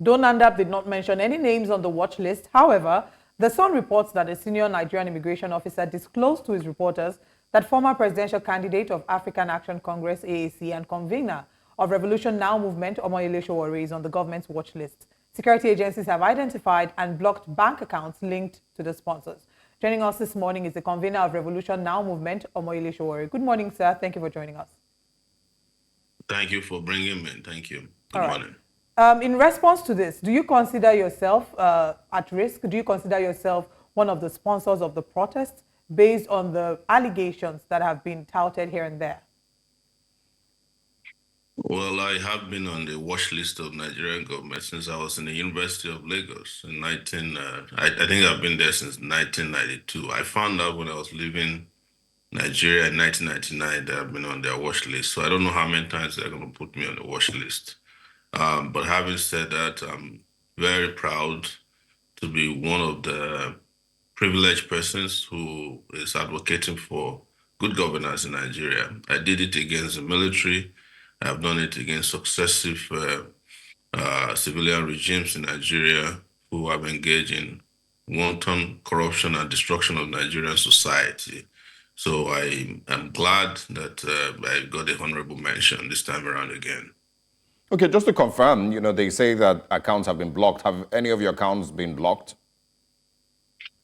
Donandap did not mention any names on the watch list. However, The Sun reports that a senior Nigerian immigration officer disclosed to his reporters that former presidential candidate of African Action Congress (AAC) and convener of Revolution Now movement Omoyele Sowore is on the government's watch list. Security agencies have identified and blocked bank accounts linked to the sponsors. Joining us this morning is the convener of Revolution Now movement Omoyele Sowore. Good morning, sir. Thank you for joining us. Thank you for bringing me. Thank you. Good All right. morning. In response to this, do you consider yourself at risk? Do you consider yourself one of the sponsors of the protests based on the allegations that have been touted here and there? Well, I have been on the watch list of Nigerian government since I was in the University of Lagos in I think I've been there since 1992. I found out when I was leaving Nigeria in 1999 that I've been on their watch list. So I don't know how many times they're going to put me on the watch list. But having said that, I'm very proud to be one of the privileged persons who is advocating for good governance in Nigeria. I did it against the military. I've done it against successive civilian regimes in Nigeria who have engaged in wanton corruption and destruction of Nigerian society. So I am glad that I got a honorable mention this time around again. Okay, just to confirm, they say that accounts have been blocked. Have any of your accounts been blocked?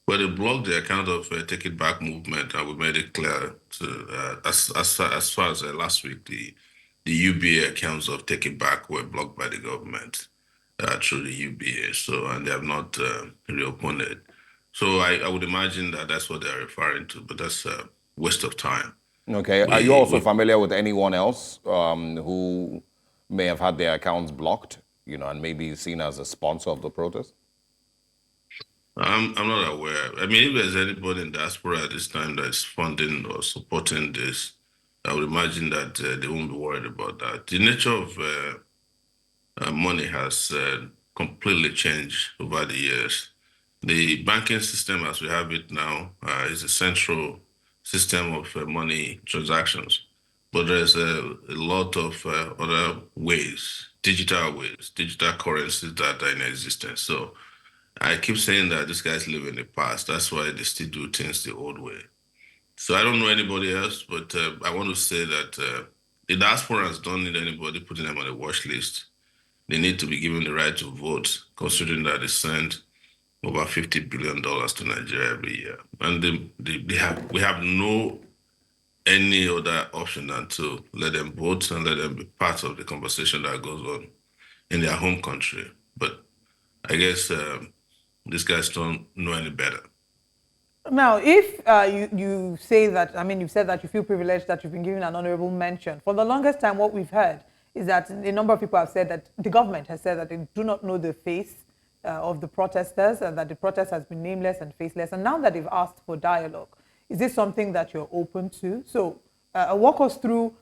Well, they blocked the account of Take It Back movement, and we made it clear to as far as last week, the UBA accounts of Take It Back were blocked by the government through the UBA. So, and they have not reopened it. So I would imagine that that's what they're referring to, but that's a waste of time. Okay. Are you also familiar with anyone else who may have had their accounts blocked, and maybe seen as a sponsor of the protest? I'm not aware. I mean, if there's anybody in diaspora at this time that's funding or supporting this, I would imagine that they won't be worried about that. The nature of money has completely changed over the years. The banking system as we have it now is a central system of money transactions, but there's a lot of other ways, digital currencies that are in existence. So I keep saying that these guys live in the past. That's why they still do things the old way. So I don't know anybody else, but I want to say that the diasporans don't need anybody putting them on a watch list. They need to be given the right to vote, considering that they send over $50 billion to Nigeria every year. And we have no any other option than to let them vote and let them be part of the conversation that goes on in their home country. But I guess these guys don't know any better. Now, if you say that, you've said that you feel privileged that you've been given an honorable mention. For the longest time, what we've heard is that a number of people have said that the government has said that they do not know the face of the protesters and that the protest has been nameless and faceless. And now that they've asked for dialogue, is this something that you're open to? So walk us through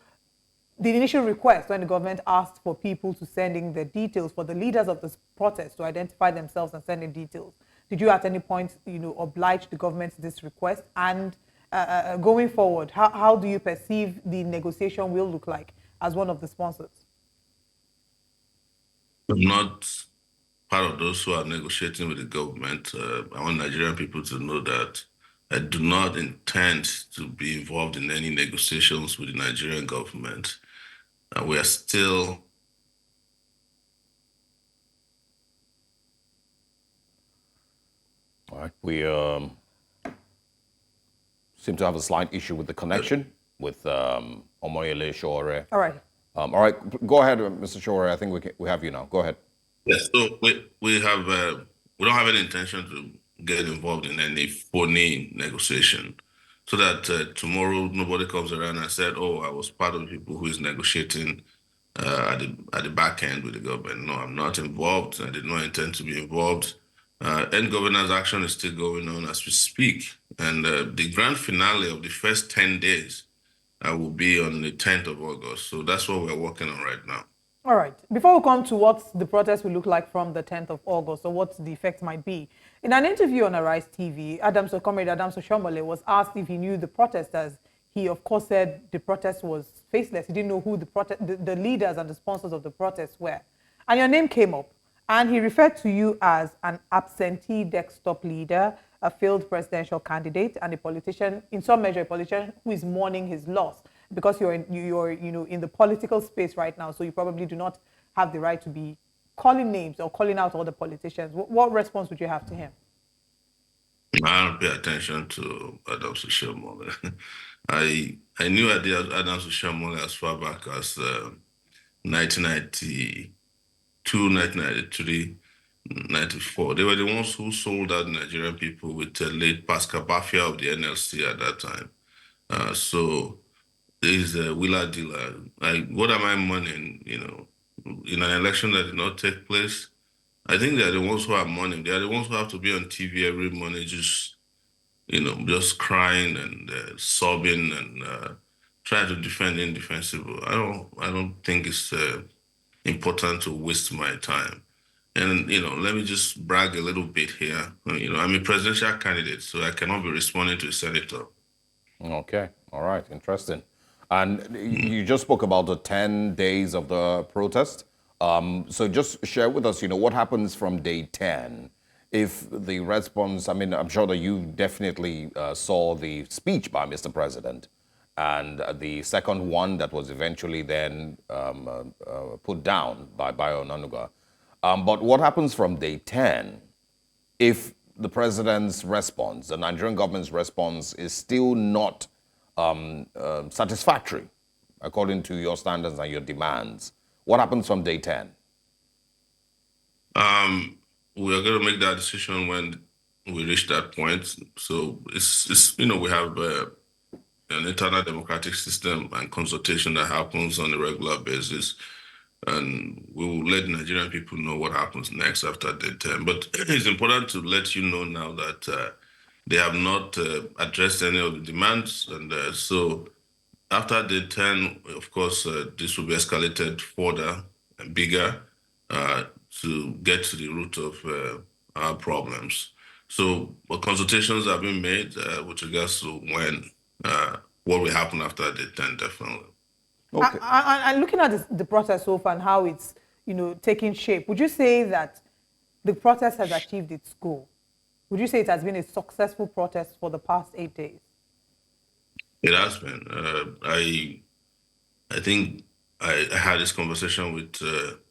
the initial request when the government asked for people to send in their details for the leaders of this protest to identify themselves and send in details. Did you at any point, oblige the government to this request? And going forward, how do you perceive the negotiation will look like as one of the sponsors? I'm not part of those who are negotiating with the government. I want Nigerian people to know that I do not intend to be involved in any negotiations with the Nigerian government. We are still All right. We seem to have a slight issue with the connection with Omoyele Sowore. All right. All right. Go ahead, Mr. Sowore. I think we have you now. Go ahead. Yes. So we don't have any intention to get involved in any phony negotiation, so that tomorrow nobody comes around and said, "Oh, I was part of the people who is negotiating at the back end with the government." No, I'm not involved. I did not intend to be involved. End governance action is still going on as we speak. And the grand finale of the first 10 days will be on the 10th of August. So that's what we're working on right now. All right. Before we come to what the protest will look like from the 10th of August or what the effect might be, in an interview on Arise TV, Comrade Adamu Shomole was asked if he knew the protesters. He, of course, said the protest was faceless. He didn't know who the leaders and the sponsors of the protest were. And your name came up. And he referred to you as an absentee desktop leader, a failed presidential candidate, and a politician, in some measure, a politician who is mourning his loss because you're in the political space right now. So you probably do not have the right to be calling names or calling out all the politicians. What response would you have to him? I don't pay attention to Adamu Sowore. I knew Adamu Sowore as far back as 1992, 1993, 94. They were the ones who sold out Nigerian people with the late Pascal Bafia of the NLC at that time. So he's a wheeler dealer. Like, what am I mourning? In an election that did not take place? I think they're the ones who are mourning. They are the ones who have to be on TV every morning, just crying and sobbing and trying to defend the indefensible. I don't think it's important to waste my time. And let me just brag a little bit here. I'm a presidential candidate, so I cannot be responding to a senator. Okay. All right. Interesting. And you just spoke about the 10 days of the protest. So just share with us, what happens from day 10 if the response, I mean, I'm sure that you definitely saw the speech by Mr. President and the second one that was eventually then put down by Bayo Onanuga. But what happens from day 10 if the president's response, the Nigerian government's response, is still not satisfactory according to your standards and your demands? What happens from day 10? We are going to make that decision when we reach that point. So it's we have an internal democratic system and consultation that happens on a regular basis. And we will let Nigerian people know what happens next after day 10. But it's important to let you know now that they have not addressed any of the demands. And so after day 10, of course, this will be escalated further and bigger to get to the root of our problems. So consultations have been made with regards to what will happen after day 10, definitely. Okay. And looking at the protest so far and how it's taking shape, would you say that the protest has achieved its goal? Would you say it has been a successful protest for the past 8 days? It has been. I think I had this conversation with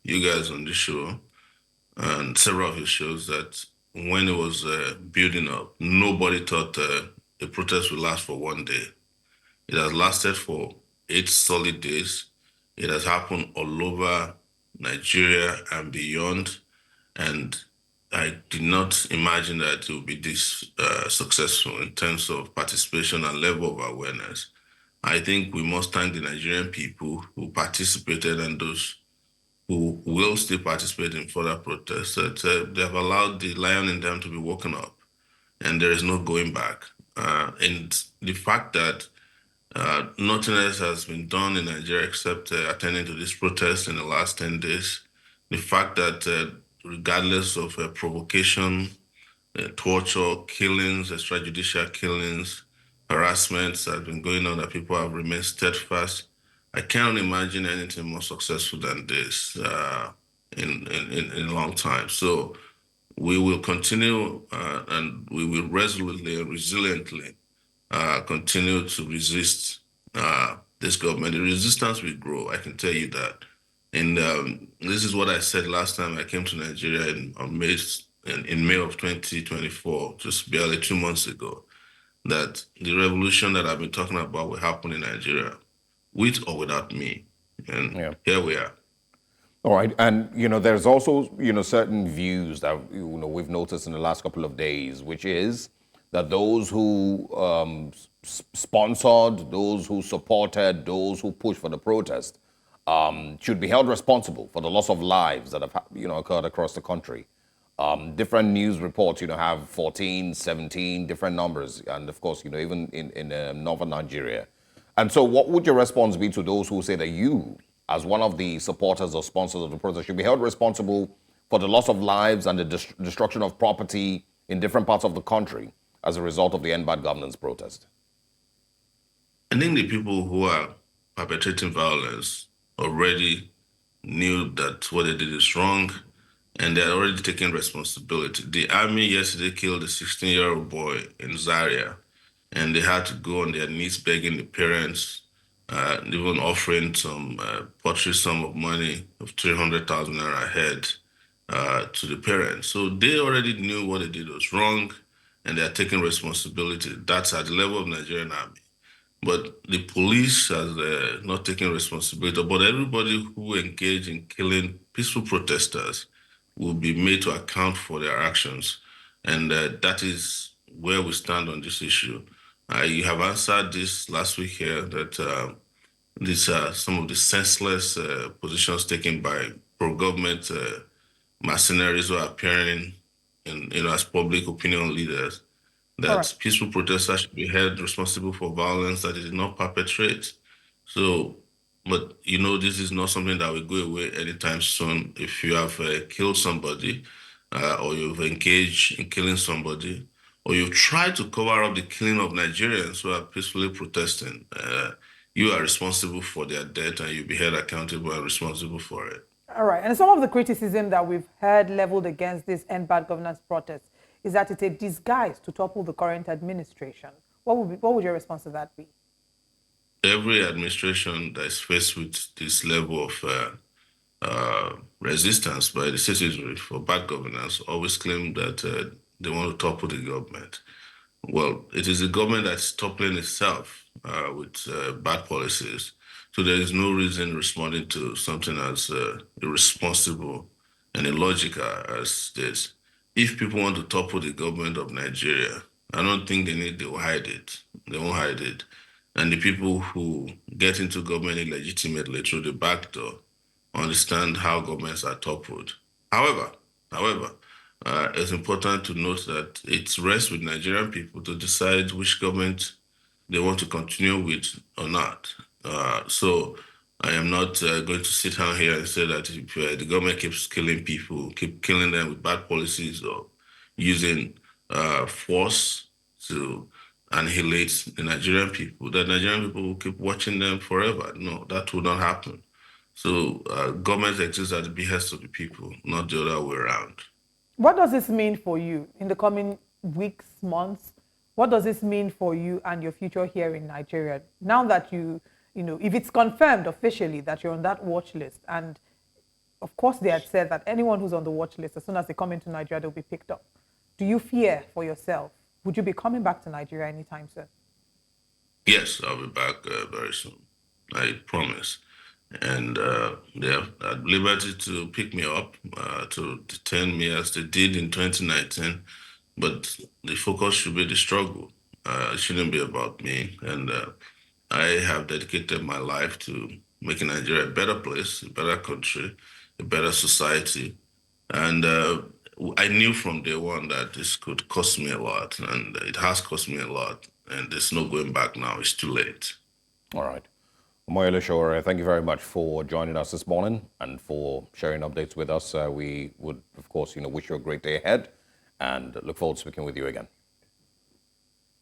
you guys on this show and several of your shows that when it was building up, nobody thought the protest would last for one day. It has lasted for 8 solid days. It has happened all over Nigeria and beyond. And I did not imagine that it would be this successful in terms of participation and level of awareness. I think we must thank the Nigerian people who participated and those who will still participate in further protests, that they have allowed the lion in them to be woken up and there is no going back. And the fact that nothing else has been done in Nigeria except attending to this protest in the last 10 days. The fact that regardless of provocation, torture, killings, extrajudicial killings, harassments that have been going on, that people have remained steadfast. I cannot imagine anything more successful than this in a long time. So we will continue and we will resolutely and resiliently continue to resist this government. The resistance will grow, I can tell you that. And this is what I said last time I came to Nigeria in May of 2024, just barely 2 months ago, that the revolution that I've been talking about will happen in Nigeria, with or without me. And here we are. All right, and there's also certain views that we've noticed in the last couple of days, which is that those who sponsored, those who supported, those who pushed for the protest should be held responsible for the loss of lives that have occurred across the country. Different news reports have 14, 17 different numbers, and of course even in northern Nigeria. And so what would your response be to those who say that you, as one of the supporters or sponsors of the protest, should be held responsible for the loss of lives and the destruction of property in different parts of the country as a result of the End Bad Governance protest? I think the people who are perpetrating violence already knew that what they did is wrong, and they're already taking responsibility. The army yesterday killed a 16-year-old boy in Zaria, and they had to go on their knees begging the parents, even offering some paltry sum of money of 300,000 naira ahead to the parents. So they already knew what they did was wrong, and they are taking responsibility. That's at the level of Nigerian army. But the police has not taken responsibility. But everybody who engaged in killing peaceful protesters will be made to account for their actions. And that is where we stand on this issue. You have answered this last week here that these are some of the senseless positions taken by pro-government mercenaries who are appearing in, as public opinion leaders, All right. that peaceful protesters should be held responsible for violence that they did not perpetrate. So, but this is not something that will go away anytime soon. If you have killed somebody, or you've engaged in killing somebody, or you've tried to cover up the killing of Nigerians who are peacefully protesting, you are responsible for their death, and you'll be held accountable and responsible for it. All right. And some of the criticism that we've heard leveled against this End Bad Governance protest is that it's a disguise to topple the current administration. What would your response to that be? Every administration that is faced with this level of resistance by the citizenry for bad governance always claim that they want to topple the government. Well, it is the government that's toppling itself with bad policies. So there is no reason responding to something as irresponsible and illogical as this. If people want to topple the government of Nigeria, I don't think they will hide it. They won't hide it. And the people who get into government illegitimately through the back door understand how governments are toppled. However, it's important to note that it rests with Nigerian people to decide which government they want to continue with or not. So I am not going to sit down here and say that if the government keeps killing people, keep killing them with bad policies or using force to annihilate the Nigerian people, that Nigerian people will keep watching them forever. No, that will not happen. So government exists at the behest of the people, not the other way around. What does this mean for you in the coming weeks, months? What does this mean for you and your future here in Nigeria? Now that if it's confirmed officially that you're on that watch list, and of course they had said that anyone who's on the watch list, as soon as they come into Nigeria, they'll be picked up. Do you fear for yourself? Would you be coming back to Nigeria anytime soon? Yes, I'll be back very soon. I promise. And they're at liberty to pick me up, to detain me as they did in 2019. But the focus should be the struggle. It shouldn't be about me. And I have dedicated my life to making Nigeria a better place, a better country, a better society. And I knew from day one that this could cost me a lot, and it has cost me a lot. And there's no going back now. It's too late. All right. Omoyele Sowore, thank you very much for joining us this morning and for sharing updates with us. We would, of course, wish you a great day ahead and look forward to speaking with you again.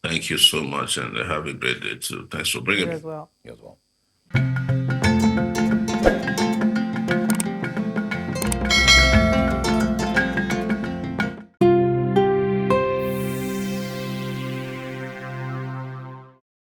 Thank you so much, and have a great day too. Thanks for bringing me. You as well. You as well.